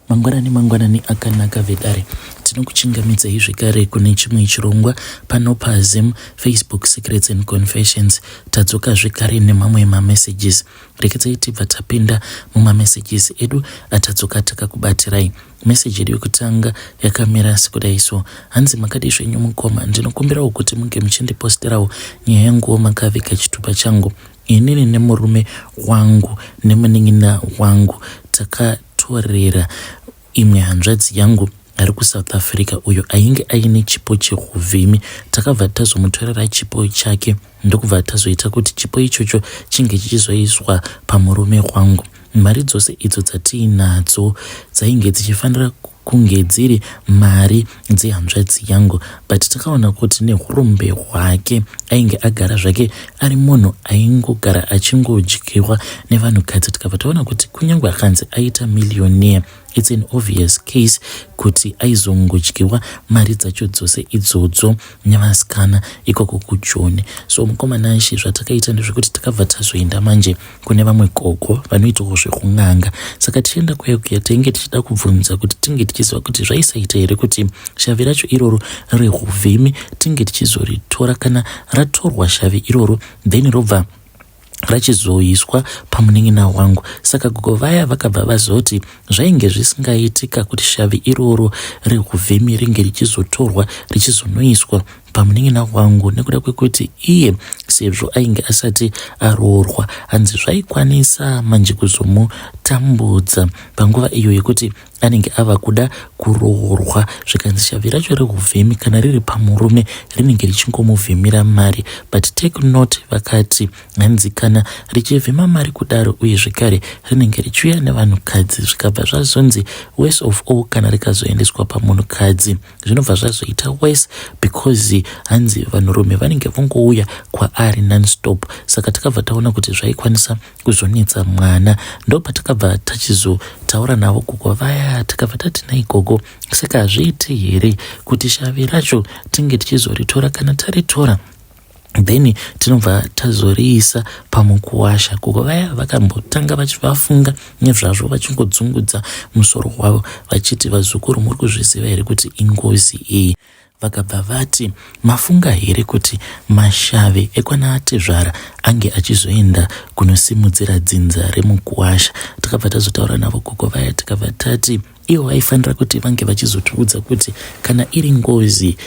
mangwanani akanaka vedare. Tinokuchingamidza zvekare kune chimwe chirongwa pano paZim Facebook Secrets and Confessions. Tadzoka zvekare nemamwe messages. Rekedzai tibva tapinda mumamessages edu atadzoka takakubatirai. Message yedu yokutanga yakamira sekudai so: hanzi makadi zvenyu mukoma, ndinokumbirawo kuti munge muchindiposterawo nyaya yangu makavika chitupa changu. Inini nemurume wangu nemunin'ina wangu takatorera imwe handzvadzi yangu ari kuSouth Africa uyo ainge aine chipo chehuvhimi. Takabva tazomutorera chipo chake ndokubva tazoita kuti chipo ichocho chinge chichizoiswa pamurume wangu. Mari dzose idzo dzatiinadzo dzainge dzichifanira kunge dziri mari dzehandzvadzi yangu, but takaona kuti nehurombe hwake ainge agara zvake ari munhu aingogara achingodyiwa nevanhukadzi. Tikabva taona kuti kunyange akanzi aita millionaire, it's an obvious case kuti aizongodyiwa mari dzacho dzose idzodzo nevasikana ikoko kuJoni. So mukomana Shi zvatakaita ndezvekuti takabva tazoenda manje kune vamwe gogo vanoitawo zvekung'anga. Saka tichienda kuya tainge tichida kubvunza kuti tinge tichiziva kuti zvaisaita here kuti shavi racho iroro rehuvhimi tinge tichizoritora, kana ratorwa shavi iroro then robva rachizoiswa pamunin'ina wangu. Saka gogo vaya vakabva vazoti zvainge zvisingaitika kuti shavi iroro rehuvhimi ringe richizotorwa richizonoiswa pamunin'ina wangu, nekuda kwekuti iye sezvo ainge asati aroorwa hanzi zvaikwanisa manje kuzomutambudza panguva iyo yekuti anenge ava kuda kuroorwa. Zvikanzi shavi racho rehuvhimi kana riri pamurume rinenge richingomuvhimira mari, but take note vakati hanzi kana richivhima mari kudaro uye zvekare rinenge richiuya nevanhukadzi zvikabva zvazonzi worse of all kana rikazoendeswa pamunhukadzi zvinobva zvazoita worse because hanzi vanhurume vanenge vongouya kwaari non-stop. Saka takabva taona kuti zvaikwanisa kuzonetsa mwana, ndo patakabva tachizotaura navo gogo vaya takabva tati nai gogo, saka hazviiti here kuti shavi racho tinge tichizoritora, kana taritora then tinobva tazoriisa pamukuwasha. Gogo vaya vakambotanga vachivafunga nezvazvo vachingodzungudza musoro wavo vachiti vazukuru muri kuzviziva here kuti ingozi iyi. Vakabva vati mafunga here kuti mashavi ekwana atezvara ange achizoenda kunosimudzira dzinza remukuwasha. Takabva tazotaura navo gogo vaya tikabva tati ivo vaifanira kuti vange vachizotiudza kuti kana iri ngozi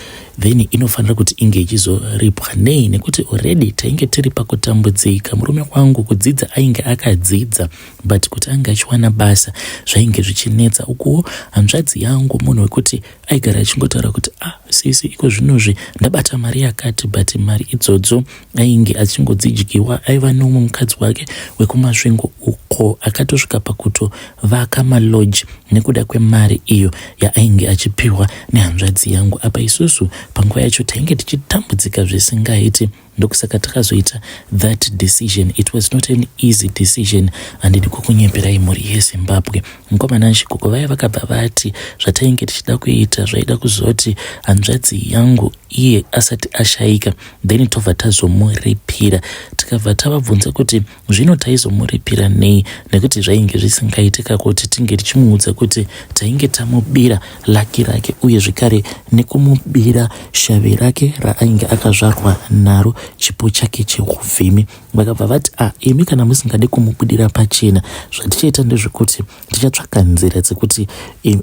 then inofanira kuti inge ichizoripwa nei, nekuti already tainge tiri pakutambudzika. Murume wangu kudzidza ainge akadzidza, but kuti ange achiwana basa zvainge zvichinetsa. Ukuwo handzvadzi yangu munhu wekuti aigara achingotaura kuti sisi ikozvinozvi ndabata mari yakati, but mari idzodzo ainge achingodzidyiwa. Aiva nomwe mukadzi wake wekumasvingo uko akatosvika pakutovaka malodge nekuda kwemari iyo yaainge achipiwa nehandzvadzi yangu. Apa isusu panguva yacho tainge tichitambudzika zvisingaiti, ndokusaka takazoita that decision. It was not an easy decision and ndikukunyeperai mhuri yeZimbabwe. Mukomana Shi gogo vaya vakabva vati zvatainge tichida kuita zvaida kuzoti handzvadzi yangu iye asati ashayika then tobva tazomuripira. Tikabva tavabvunza kuti zvino taizomuripira nei, nekuti zvainge zvisingaitika kuti tinge tichimuudza kuti tainge tamubira laki rake uye zvekare nekumubira shavi rake raainge akazvarwa naro chipo chake chehuvhimi. Vakabva vati imi kana musingade kumubudira pachena, zvatichaita ndezvekuti tichatsvaka nzira dzekuti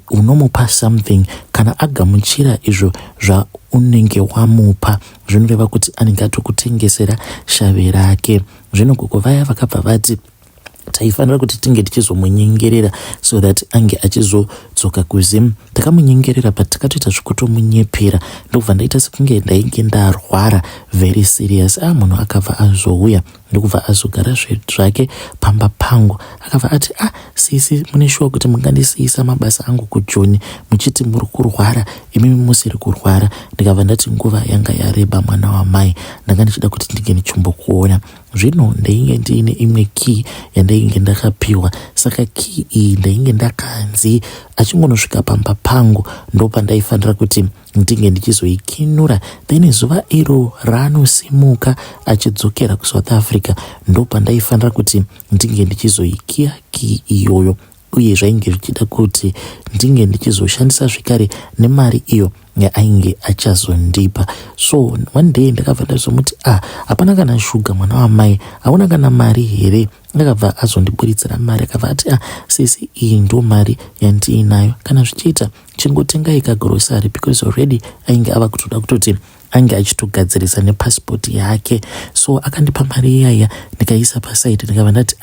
unomupa something kana agamuchira izvo zvaunenge wamupa, zvinoreva kuti anenge atokutengesera shavi rake. Zvino gogo vaya vakabva vati taifanira kuti tinge tichizomunyengerera so that ange achizodzoka kuZim. Takamunyengerera but takatoita zvekutomunyepera, ndokubva ndaita sekunge ndainge ndarwara very serious. Munhu akabva azouya ndokubva azogara zvake pamba pangu akabva ati sisi mune shuwa kuti mungandisiisa mabasa angu kuJoni muchiti muri kurwara, imimi musiri kurwara. Ndikabva ndati nguva yanga yareba mwana wamai, ndanga ndichida kuti ndinge ndichimbokuona. Zvino ndainge ndiine imwe key yandainge ndakapiwa, saka key iyi ndainge ndakanzi achingonosvika pamba pangu ndopa ndaifanira kuti ndinge ndichizoikinura, then zuva iro raanosimuka achidzokera kuSouth Africa ndopa ndaifanira kuti ndinge ndichizoikiya key iyoyo. uye zvainge zvichida kuti ndinge ndichizoshandisa zvekare nemari iyo yainge achazondipa. So one day ndakabva ndazomuti hapana kana shuga mwana wamai, hauna kana mari here? Akabva azondiburitsira mari, akabva ati sisi, iyi ndo mari yandiinayo, kana zvichiita chingotengai kagrosari, because already ainge ava kutoda kutoti ange achitogadzirisa nepassport yake. So akandipa mari iyaya, ndikaisa pasaidi, ndikabva ndati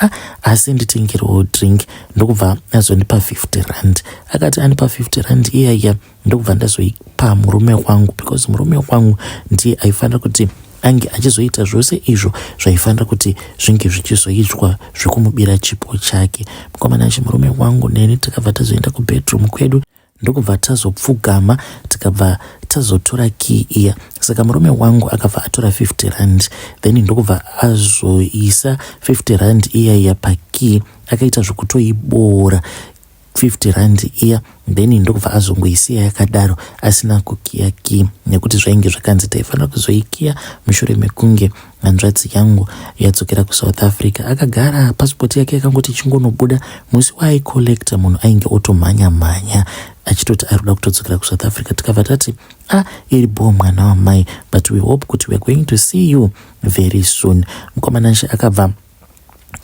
asi nditengerewo drink. Ndokubva azondipa 50 rand. Akati andipa 50 rand iyaya, ndokubva ndazoipa murume wangu, because murume wangu ndiye aifanira kuti ange achizoita zvose izvo zvaifanira kuti zvinge zvichizoitwa zvekumubira chipo chake. Mukomana wacho murume wangu neni takabva tazoenda kubedroom kwedu, ndokubva tazopfugama, tikabva tazotora key iya. Saka murume wangu akabva atora 50 rand, then ndokubva azoisa 50 rand iya pakey, akaita zvokutoibora 50 rand iya, then ndokubva azongoisiya yakadaro asina kukiya key, nekuti zvainge zvakanzi taifanira kuzoikiya mushure mekunge hanzvadzi yangu yadzokera kuSouth Africa. Akagara, passport yake yakangoti chingonobuda, musi waaikolekta munhu ainge otomhanya-mhanya achitoti arikuda kutodzokera kuSouth Africa. Tikabva tati iribo mwana wamai, but we hope kuti we are going to see you very soon. Mukomananshe akabva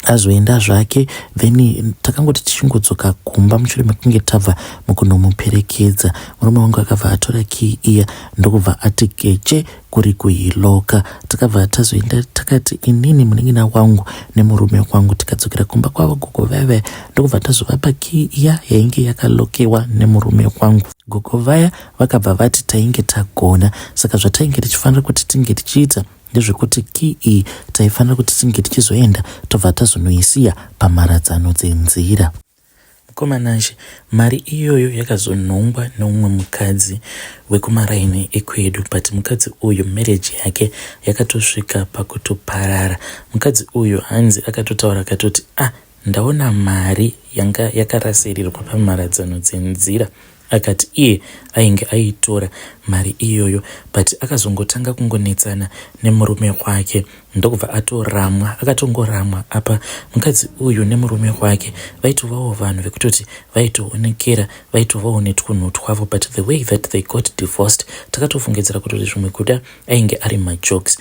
azoenda zvake, then takangoti tichingodzoka kumba mushure mekunge tabva mukunomuperekedza. Murume wangu akabva atora key iya, ndokubva ati keche kuri kuiloka. Takabva tazoenda takati inini munin'ina wangu nemurume wangu tikadzokera kumba kwavo gogo vaya, ndokubva tazovapa key iya yainge yakalokewa nemurume wangu. Gogo vaya vakabva vati tainge tagona, saka zvatainge tichifanira kuti tinge tichiita ndezvekuti key iyi taifanira kuti tinge tichizoenda tobva tazonoisiya pamharadzano dzenzira. Mukomananshe, mari iyoyo yakazonhongwa neumwe mukadzi wekumaraini ekwedu, but mukadzi uyu marriage yake yakatosvika pakutoparara. Mukadzi uyu hanzi akatotaura akatoti ndaona mari yanga yakarasirirwa pamharadzano dzenzira. Akati iye ainge aitora mari iyoyo, but akazongotanga kungonetsana nemurume wake, ndokubva atoramwa. Akatongoramwa apa mukadzi uyu nemurume wake vaitovawo vanhu vekutoti vaitoonekera, vaitovawo netwunhu twavo, but the way that they got divorced takatofungidzira kutoti zvimwe kuda ainge ari majokes,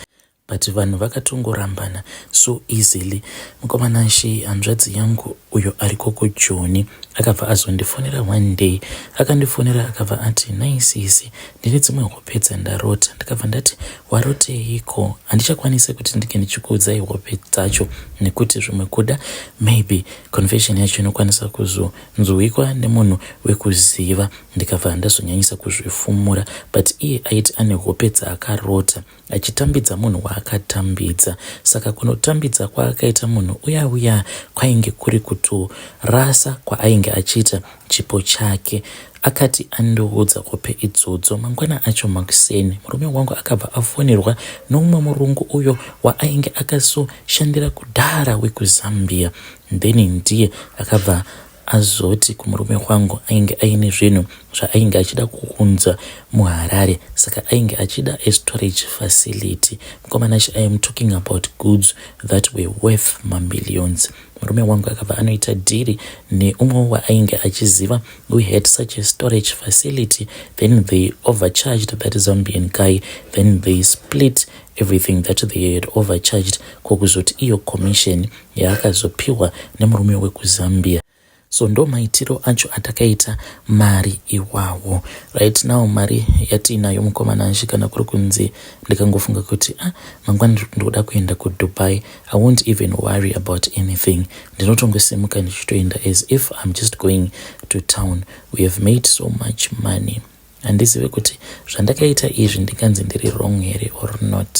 but vanhu vakatongorambana so easily. Mukomananshe, hanzvadzi yangu uyo ariko kuJoni akabva azondifonera one day. Akandifonera akabva ati naisisi, ndine dzimwe hope dzandarota. Ndikabva ndati waroteiko? Handichakwanisi kuti ndike ndichikuudzai hope dzacho, nekuti zvimwe kuda maybe confession yacho inokwanisa kuzonzwikwa nemunhu wekuziva. Ndikabva ndazonyanyisa kuzvifumura, but iye aiti ane hope dzaakarota achitambidza munhu waakatambidza. Saka kunotambidza kwaakaita munhu uya kwainge kuri kutorasa kwaainge achiita chipo chake. Akati andoudza hope idzodzo. Mangwana acho makuseni murume wangu akabva afonerwa nomumwe murungu uyo waainge akasoshandira kudhara wekuZambia, then ndiye akabva azoti kumurume wangu ainge aine zvinhu zvaainge achida kuunza muHarare, saka ainge achida a storage facility. Mukomanashi, I am talking about goods that were worth millions. Murume wangu akabva anoita dhiri neumwe waainge achiziva who had such a storage facility, then they overcharged that Zambian guy, then they split everything that they had overcharged kokuzoti iyo commission yaakazopiwa nemurume wekuZambia. So ndo maitiro acho atakaita mari iwawo. Right now mari yatinayo mukomananshe, kana kuri kunzi ndikangofunga kuti mangwana ndoda kuenda kuDubai, I won't even worry about anything. Ndinotongosimuka ndichitoenda as if I'm just going to town. We have made so much money. Handizive kuti zvandakaita izvi ndikanzi ndiri wrong here or not.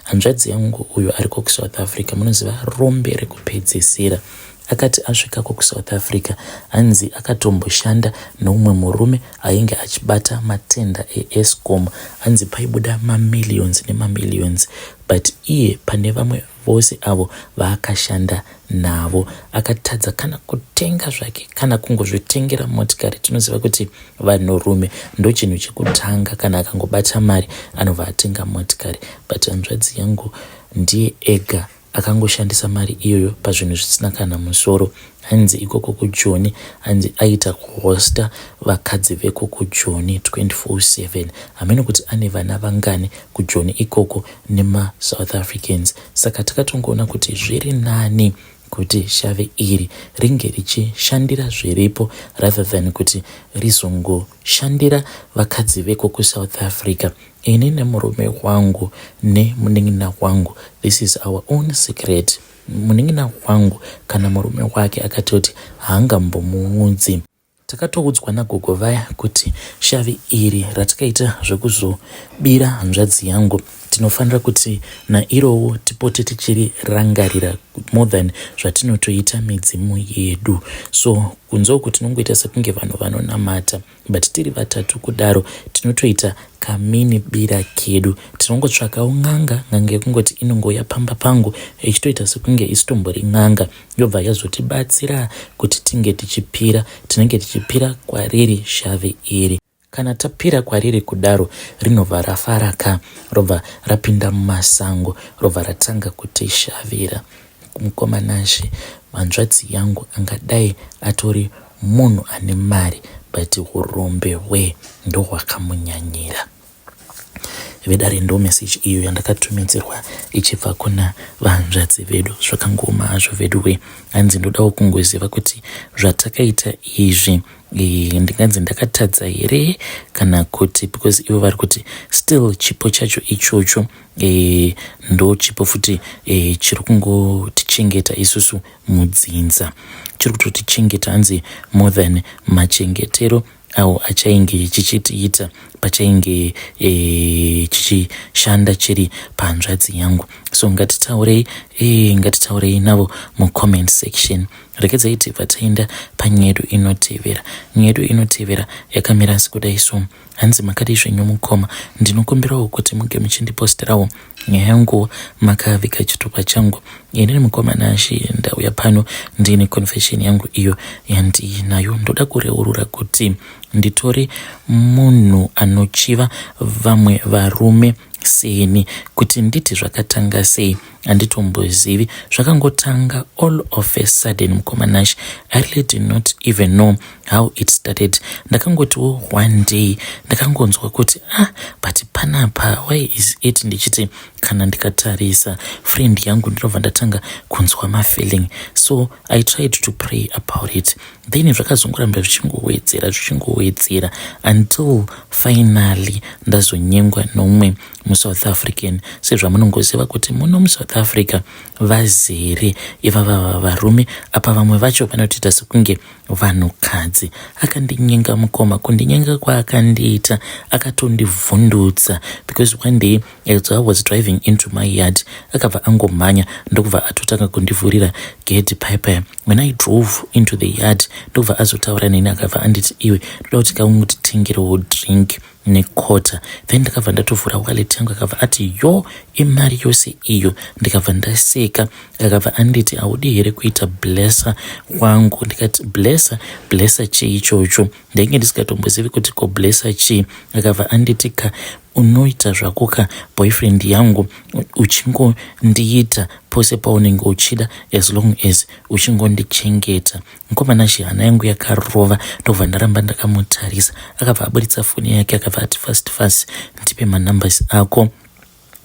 Hanzvadzi yangu uyo ariko kuSouth Africa, munoziva rombe rekupedzisira. Akati asvika kuSouth Africa, hanzi akatomboshanda noumwe murume ainge achibata matenda eEscom. Hanzi paibuda mamillions nemamillions, but iye pane vamwe vose avo vaakashanda navo akatadza kana kutenga zvake kana kungozvitengera motikari. Tinoziva kuti vanhurume ndo chinhu chekutanga, kana akangobata mari anobva atenga motikari, but hanzvadzi yangu ndiye ega akangoshandisa mari iyoyo pazvinhu zvisina kana musoro. hanzi ikoko kujoni, hanzi aita kuhosta vakadzi veko kujoni 24/7. Hameno kuti ane vana vangani kujoni ikoko nema South Africans. Saka takatongoona kuti zviri nani kuti shave iri ringe richishandira zviripo rather than kuti rizongoshandira vakadzi veko kuSouth Africa. Ini nemurume wangu nemunin'ina wangu, this is our own secret. Munin'ina wangu kana murume wake akati kuti haangambomuudzi. Takatoudzwa nagogo vaya kuti shave iri ratakaita zvekuzobira hanzvadzi yangu tinofanira kuti nairowo tipote tichiri rangarira more than zvatinotoita midzimu yedu. So kunzoku tinongoita sekunge vanhu vanonamata, but tiri vatatu kudaro tinotoita kamini bira kedu. Tinongotsvakawo n'anga yekungoti inongoya pamba pangu ichitoita sekunge isitombori n'anga yobva yazotibatsira kuti tinenge tichipira kwariri shave iri. Kana tapira kwariri kudaro rinobva rafaraka, robva rapinda mumasango, robva ratanga kutishavira. Mukomanashi hanzvadzi yangu angadai atori munhu ane mari, but urombe ndo hwakamunyanyira. Vedare ndo message iyo yandakatumidzirwa ichibva kuna vahanzvadzi vedu. Zvakangoma hazvo vedu hanzi ndodawo kungoziva kuti zvatakaita izvi ndinganzi ndakatadza here kana kuti, because ivo vari kuti still chipo chacho ichocho ndo chipo futi chiri kungotichengeta isusu mudzinza, chiri kutotichengeta hanzi more than machengetero awo achainge chichitiita pachainge chichishanda chiri pahanzvadzi yangu. So ngatitaurei navo mucomment section. Rekedzai tibva taenda panyaya yedu inotevera. Nyaya yedu inotevera yakamira sekudai. So hanzi makadi zvenyu mukoma, ndinokumbirawo kuti muge muchindiposterawo nyaya yangu makavika chitupa changu. Ini mukomanashi ndauya pano ndine confession yangu iyo yandinayo. Ndoda kureurura kuti nditori munhu anochiva vamwe varume seni. Kuti nditi zvakatanga sei handitombozivi, zvakangotanga all of a sudden mukomanashi. I really did not even know how it started. Ndakangotiwo one day ndakangonzwa kuti but panapa why is it ndichiti kana ndikatarisa friend yangu ndinobva ndatanga kunzwa mafeeling. So I tried to pray about it, then zvakazongoramba zvichingowedzera until finally ndazonyengwa nomwe muSouth African. Sezvamunongoziva kuti muno muSouth Africa vazere ivava varume apa vamwe vacho vanotoita sekunge vanhukadzi. Akandinyenga mukoma, kundinyenga kwaakandiita akatondivhundutsa, because one day as I was driving into my yard akabva angomhanya ndokubva atotanga kundivhurira gate pipe. When I drove into the yard ndokubva azotaura neni akabva anditi iwe ndoda kuti kaungotitengerewo drink nekota. Then ndakabva ndatovhura wallet yangu akabva ati yo imari yose iyo. Ndikabva ndaseka, akabva anditi audi here kuita blessa wangu. Ndikati blessa chi ichocho? Ndenge ndisingatombozivi kuti ko blessa chi. Akabva anditi unoita zvako boyfriend yangu uchingondiita pose paunenge uchida as long as uchingondichengeta. Mukomanashi hana yangu yakarova, ndobva ndaramba ndakamutarisa. Akabva aburitsa foni yake akabva ati fast ndipe manumbers ako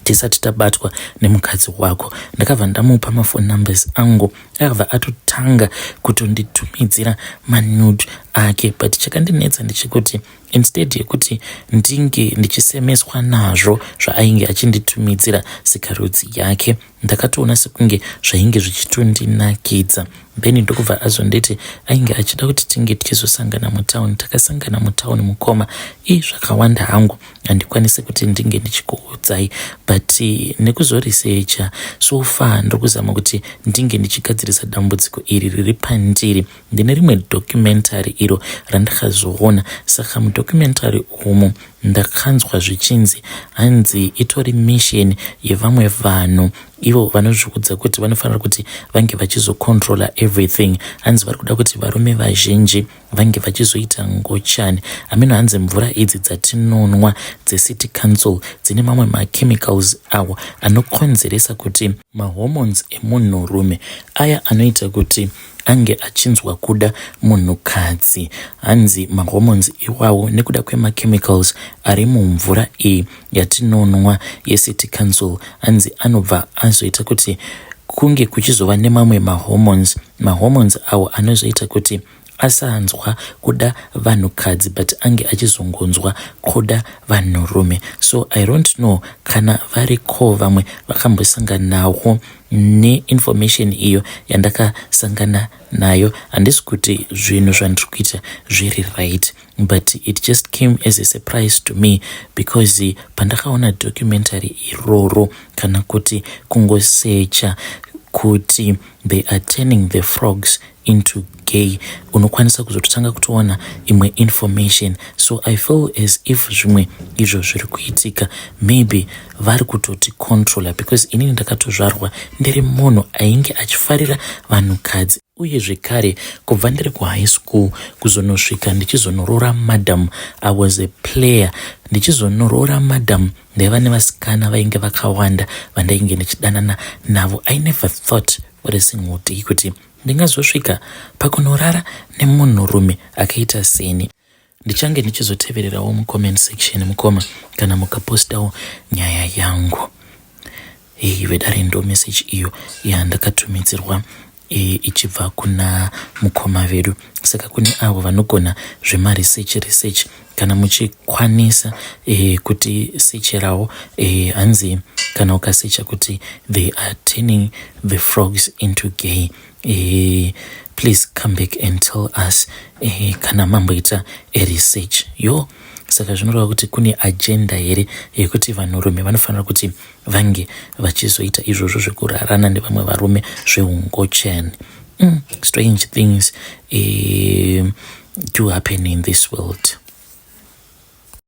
tisati tabatwa nemukadzi wako. Ndakabva ndamupa mafoni numbers angu, akabva atotanga kutonditumidzira manude ake. But chakandinetsa ndechekuti instead yekuti ndinge ndichisemeswa nazvo zvaainge achinditumidzira sikarudzi yake, ndakatoona sekunge zvainge zvichitondinakidza. Then ndokubva azonditi ainge achida kuti tinge tichizosangana mutauni. Takasangana mutauni mukoma. Zvakawanda hangu handikwanisi kuti ndinge ndichikuudzai, but nekuzorisecha so far ndokuzama kuti ndinge ndichigadzirisa dambudziko iri riri pandiri. Ndine rimwe documentary iro randakazoona. Saka mudocumentary umu ndakanzwa zvichinzi hanzi itori mission yevamwe vanhu ivo vanozvikudza kuti vanofanira kuti vange vachizocontrola everything. Hanzi vari kuda kuti varume vazhinji vange vachizoita ngochani. Amino hanzi mvura idzi dzatinonwa dzeCity Council dzine mamwe machemicals awo anokonzeresa kuti mahormones emunhurume aya anoita kuti ange achinzwa kuda munhukadzi. Hanzi mahormones iwawo nekuda kwemachemicals ari mumvura iyi yatinonwa yecity council, hanzi anobva azoita kuti kunge kuchizova nemamwe mahormones awo anozoita kuti asaanzwa kuda vanhukadzi but ange achizongonzwa kuda vanhurume. So I don't know kana variko vamwe vakambosanganawo neinformation iyo yandakasangana nayo. Handisi kuti zvinhu zvandiri kuita zviri right, but it just came as a surprise to me because pandakaona documentary iroro kana kuti kungosecha kuti they are turning the frogs into gay, unokwanisa kuzototanga kutoona imwe information. So I feel as if zvimwe izvo zviri kuitika maybe vari kutoti controller, because inini ndakatozvarwa ndiri munhu ainge achifarira vanhukadzi uye zvekare kubva ndiri kuhigh school kuzonosvika ndichizonorora madam. I was a player ndichizonorora madam ndaiva nevasikana vainge vakawanda vandainge ndichidanana navo. I never thought for a single day kuti ndingazosvika pakunorara nemunhurume akaita seni. Ndichange ndichizotevererawo mucomment section mukoma kana mukapostawo nyaya yangu. Vedare ndo message iyo yandakatumidzirwa ichibva kuna mukoma vedu. Saka kune avo vanogona zvemaresearch kana muchikwanisa kuti secherawo hanzi kana ukasecha kuti they are turning the frogs into gay, please come back and tell us kana mamboita research yo. Saka zvinoreva kuti kune agenda here yekuti vanhurume vanofanira kuti vange vachizoita izvozvo zvekurarana nevamwe varume zveungochani. Strange things do happen in this world.